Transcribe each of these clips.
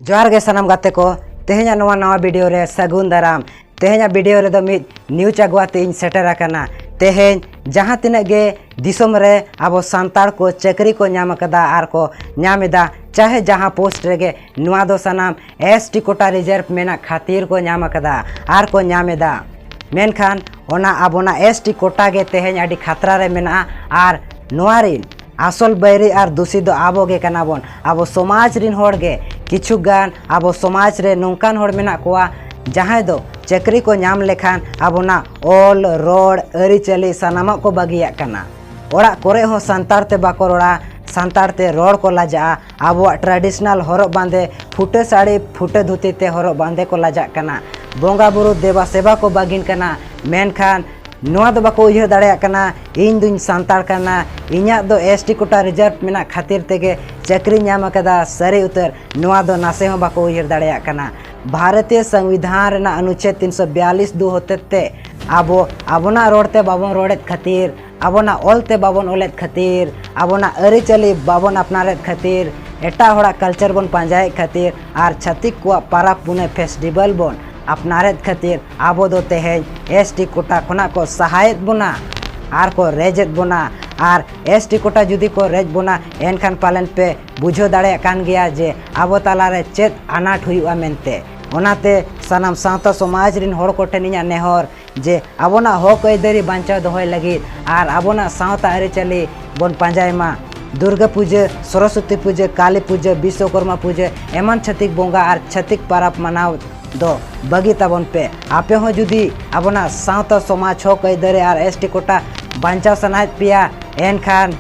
जोहार गे सनम गाते को तेहेኛ नवा वीडियो रे सगुन दाराम तेहेኛ वीडियो रे दो मिद न्यूज अगुआते इन सेटर आकना तेहेñ जहाँ तिना गे दिसोम रे आबो सांतार को चकरी को नाम कदा आर को नामेदा चाहे जहाँ पोस्ट रेगे नुआ दो सनाम एसटी कोटा रिजर्व मेना खातिर को नाम कदा आर को नामेदा मेनखान ओना आबोना एसटी कोटा गे तेहेñ आडी खतरा रे मेना आर नुआरिन आसल बैरी और दूषी दो आबो गे कनाबोन आबो समाज रिन होड़ गे किछु गान आबो समाज रे नोंकान होड़ मेना कोआ जहाँ दो चकरी को नाम लेखान आबोना ओल रोड अरिचली सानामा को बागिया कना ओड़ा कोरे हो संतार ते बाको रोड़ा संतार ते रोड को लाजा आबो ट्रेडिशनल हरब बांधे फुटे साड़ी फुटे धुती ते हरब बांधे को लाजा कना बोंगा बुरु देवा सेवा को बागिन कना मेनखान नुआ दो बाको उयह दाड़े कना इन दुन सांतार कना इन्या दो एसटी कोटा रिजर्व मेना खातिर तेगे चकरी नाम कदा सरी उतर नुआ दो नासे हो बाको उयह दाड़े कना भारतीय संविधान रेना अनुच्छेद 342 दो होते ते आबो आबोना रोडते बाबोन रोडेत खातिर आबोना ओलते बाबोन ओलेत खातिर आबोना अरिचली बाबोन अपनारेत खातिर एटा होड़ा कल्चर बोन पांजाए खातिर आर छतिक को पारा पुने फेस्टिवल बोन अपनारेत खातिर आबो दो तेहेñ एसटी कोटा खना को सहायत बोना आर को रेजेत बोना आर एसटी कोटा जुदी को रेज बोना एनखान पालन पे बुझो दाड़े कान गया जे आबो तालारे चेत अनाट हुआ मेनते ओनाते सनाम सावता समाज रिन होड़ को ठेनिया नेहर जे आबोना हक अयदारी बांचाव दोहय लगी आर आबोना सावता अरिचली बोन पांजाय मा दुर्गा पूजा सरस्वती पूजा काली पूजा विश्वकर्मा पूजा एमन छतिक बोंगा आर छतिक पाराप मनाव दो बगी ताबन पे आपे हो जुदी आबोना सावता समाज हक अयदारी आर एसटी कोटा बांचाव सनायत पिया एनखान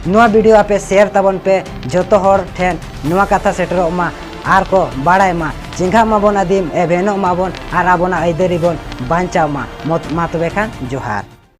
नुआ वीडियो आपे शेयर ताबन पे जतो हर ठेन नुआ कथा सेटरो मा आर को बाड़ाय मा चिंघा माबोन आदिम एभेनो माबोन आर आबोना अयदारी बोन बांचाव मा तबे खान जोहार।